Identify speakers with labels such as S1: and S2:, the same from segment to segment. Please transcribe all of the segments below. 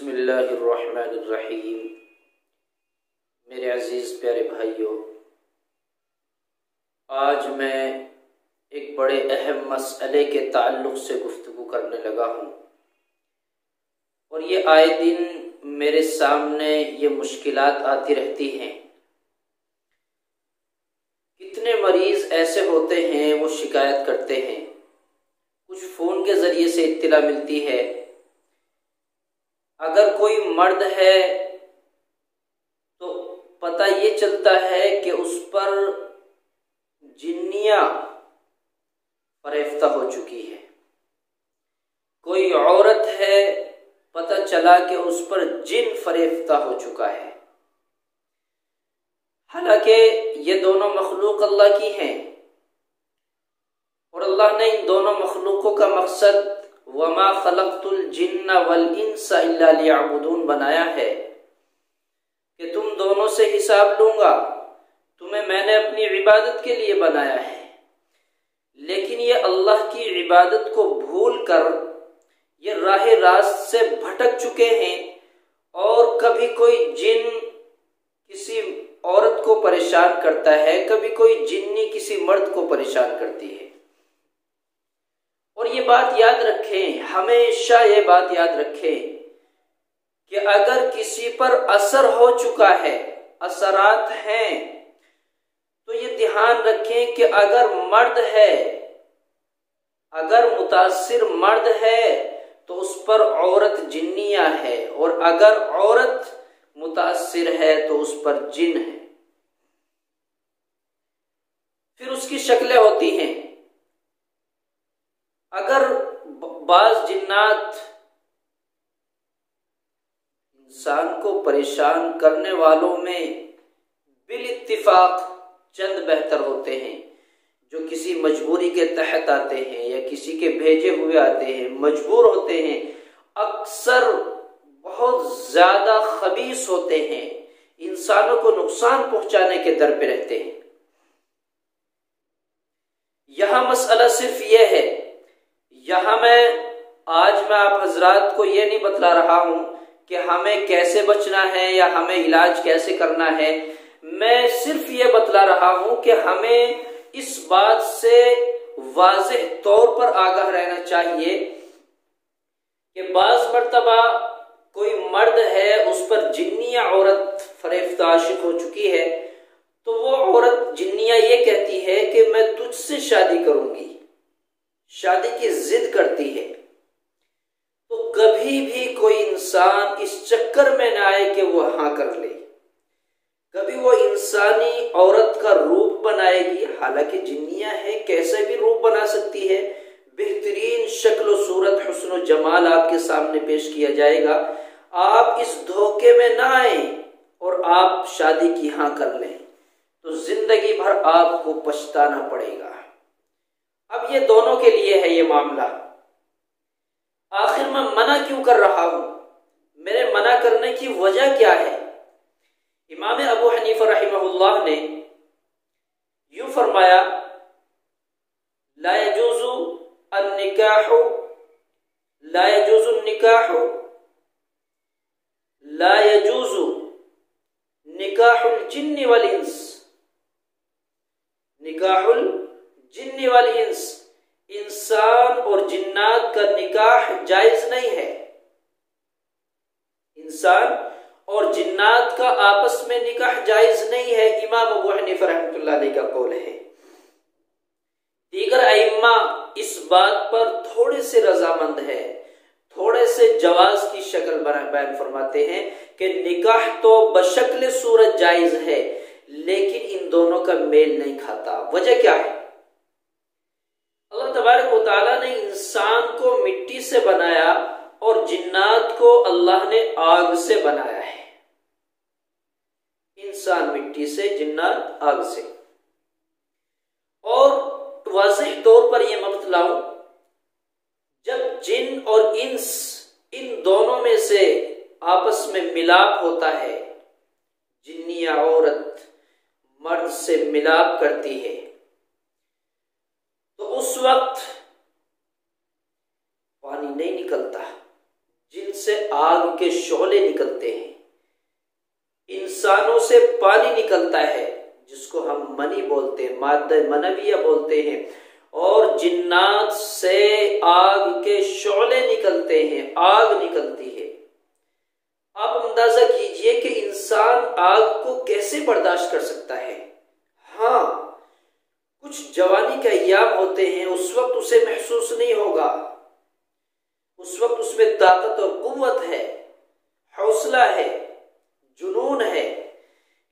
S1: बिस्मिल्लाहिर्रहमानिर्रहीम। मेरे अज़ीज़ प्यारे भाइयों, आज मैं एक बड़े अहम मसले के ताल्लुक़ से गुफ्तगू करने लगा हूँ और ये आए दिन मेरे सामने ये मुश्किलात आती रहती हैं। कितने मरीज़ ऐसे होते हैं वो शिकायत करते हैं, कुछ फ़ोन के ज़रिए से इत्तला मिलती है। अगर कोई मर्द है तो पता ये चलता है कि उस पर जिन्नियाँ फरेफ्ता हो चुकी है। कोई औरत है, पता चला कि उस पर जिन फरेफ्ता हो चुका है। हालांकि ये दोनों मखलूक अल्लाह की हैं और अल्लाह ने इन दोनों मखलूकों का मकसद वमा खलक़तुल जिन्ना वल इंसा इल्ला लियअबुदून बनाया है कि तुम दोनों से हिसाब लूंगा, तुम्हें मैंने अपनी इबादत के लिए बनाया है। लेकिन ये अल्लाह की इबादत को भूल कर ये राह रास्त से भटक चुके हैं और कभी कोई जिन किसी औरत को परेशान करता है, कभी कोई जिन्नी किसी मर्द को परेशान करती है। और ये बात याद रखें, हमेशा ये बात याद रखें कि अगर किसी पर असर हो चुका है, असरात हैं, तो ये ध्यान रखें कि अगर मर्द है, अगर मुतासिर मर्द है तो उस पर औरत जिन्निया है, और अगर औरत मुतासिर है तो उस पर जिन है। फिर उसकी शक्लें होती हैं। अगर बाज जिन्नात इंसान को परेशान करने वालों में बिल इत्तिफाक चंद बेहतर होते हैं, जो किसी मजबूरी के तहत आते हैं या किसी के भेजे हुए आते हैं, मजबूर होते हैं, अक्सर बहुत ज्यादा खबीस होते हैं, इंसानों को नुकसान पहुंचाने के दर पे रहते हैं। यहां मसला सिर्फ यह है, यहां आज मैं आप हजरात को यह नहीं बतला रहा हूं कि हमें कैसे बचना है या हमें इलाज कैसे करना है। मैं सिर्फ ये बतला रहा हूं कि हमें इस बात से वाज़ेह तौर पर आगाह रहना चाहिए कि बाज़ मर्तबा कोई मर्द है, उस पर जिन्निया औरत फरेफ्ता आशिक हो चुकी है, तो वो औरत जिन्निया ये कहती है कि मैं तुझसे शादी करूंगी, शादी की जिद करती है। तो कभी भी कोई इंसान इस चक्कर में ना आए कि वो हाँ कर ले। कभी वो इंसानी औरत का रूप बनाएगी, हालांकि जिन्निया है, कैसे भी रूप बना सकती है, बेहतरीन शक्ल सूरत हुस्न जमाल आपके सामने पेश किया जाएगा। आप इस धोखे में ना आए और आप शादी की हाँ कर लें तो जिंदगी भर आपको पछताना पड़ेगा। अब ये दोनों के लिए है ये मामला। आखिर मैं मना क्यों कर रहा हूं, मेरे मना करने की वजह क्या है? इमाम अबू हनीफा रहमहुल्लाह ने यूं फरमाया, ला यजूज़ु अन्निकाहु, ला यजूज़ु निकाहु, ला यजूज़ु निकाहुल जिन्नि वल इंस, निकाहुल जिन्नि वल इंस, इंसान और जिन्नात का निकाह जायज नहीं है। इंसान और जिन्नात का आपस में निकाह जायज नहीं है, इमाम अबू हनीफा रहमतुल्लाह अलैह का कौल है। दीगर अइम्मा इस बात पर थोड़े से रजामंद है, थोड़े से जवाज की शक्ल बयान फरमाते हैं कि निकाह तो बशक्ल सूरत जायज है, लेकिन इन दोनों का मेल नहीं खाता। वजह क्या है? अल्लाह तबारक व तआला ने इंसान को मिट्टी से बनाया और जिन्नात को अल्लाह ने आग से बनाया है। इंसान मिट्टी से, जिन्नात आग से। और वाज़ेह तौर पर यह मैं बतलाऊं, जब जिन और इंस इन दोनों में से आपस में मिलाप होता है, जिन्निया औरत मर्द से मिलाप करती है, तो उस वक्त पानी नहीं निकलता, जिनसे आग के शोले निकलते हैं, इंसानों से पानी निकलता है जिसको हम मनी बोलते हैं, माद्दा मनविया बोलते हैं, और जिन्नात से आग के शोले निकलते हैं, आग निकलती है। आप अंदाजा कीजिए कि इंसान आग को कैसे बर्दाश्त कर सकता है। हाँ, कुछ जवानी के अय्याम होते हैं, उस वक्त उसे महसूस नहीं होगा, उस वक्त उसमें ताकत और कुव्वत है, हौसला है, जुनून है,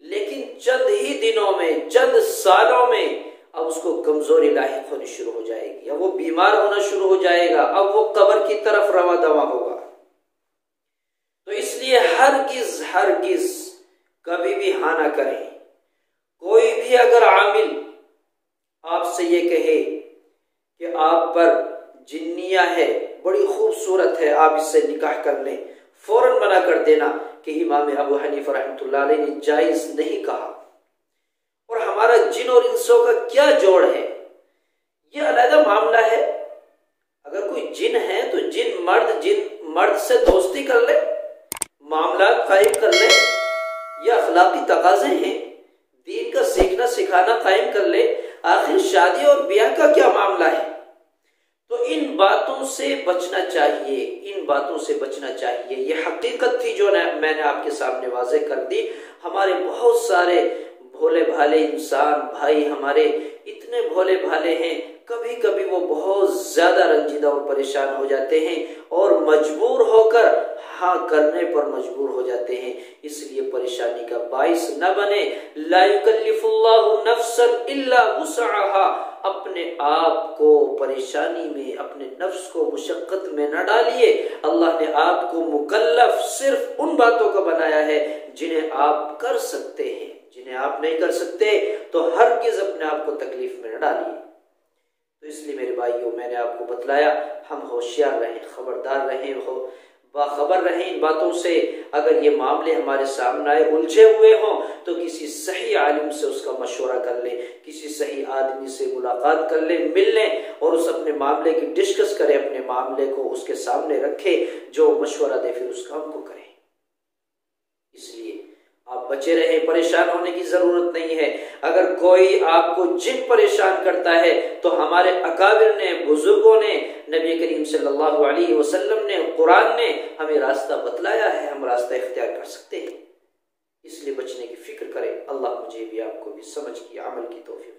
S1: लेकिन चंद ही दिनों में, चंद सालों में अब उसको कमजोरी लाहिक होनी शुरू हो जाएगी, अब वो बीमार होना शुरू हो जाएगा, अब वो कब्र की तरफ रवा दवा होगा। तो इसलिए हरगिज हरगिज कभी भी हाँ ना करें। कोई भी अगर आमिल आपसे ये कहे कि आप पर जिन्निया है, बड़ी खूबसूरत है, आप इससे निकाह कर लें, फौरन मना कर देना कि इमाम अबू हनीफा रहमतुल्लाह अलैह ने जायज नहीं कहा। और हमारा जिन और इंसों का क्या जोड़ है, यह अलग मामला है। अगर कोई जिन है तो जिन मर्द से दोस्ती कर ले, मामला कायम कर ले, यह अखलाकी तकाजे हैं, दीन का सीखना सिखाना कायम कर ले। आखिर शादी और ब्याह का क्या मामला है। तो इन बातों से बचना चाहिए, इन बातों से बचना चाहिए। ये हकीकत थी जो मैंने आपके सामने वाज़ेह कर दी। हमारे बहुत सारे भोले भाले इंसान भाई हमारे इतने भोले भाले हैं, कभी कभी वो बहुत ज्यादा रंजीदा और परेशान हो जाते हैं और मजबूर होकर हाँ करने पर मजबूर हो जाते हैं। इसलिए परेशानी का बाइस न बने। ला युकल्लिफुल्लाहु नफ्सन इल्ला वुसअहा। अपने आप को परेशानी में, अपने नफ्स को मुशक्कत में न डालिए। अल्लाह ने आपको मुकल्लफ सिर्फ उन बातों का बनाया है जिन्हें आप कर सकते हैं। जिन्हें आप नहीं कर सकते तो हरगिज़ अपने आप को तकलीफ में न डालिए। तो इसलिए मेरे भाइयों, मैंने आपको बतलाया, हम होशियार रहें, खबरदार रहें, बाखबर रहें इन बातों से। अगर ये मामले हमारे सामने आए, उलझे हुए हों, तो किसी सही आलिम से उसका मशवरा कर लें, किसी सही आदमी से मुलाकात कर लें, मिल लें और उस अपने मामले की डिस्कस करें, अपने मामले को उसके सामने रखें, जो मशवरा दे फिर उस काम को करें। इसलिए आप बचे रहें, परेशान होने की जरूरत नहीं है। अगर कोई आपको जिन परेशान करता है तो हमारे अकाबिर ने, बुजुर्गों ने, नबी करीम सल्लल्लाहु अलैहि वसल्लम ने, कुरान ने हमें रास्ता बतलाया है, हम रास्ता इख्तियार कर सकते हैं। इसलिए बचने की फिक्र करें। अल्लाह मुझे भी आपको भी समझ की, अमल की तौफीक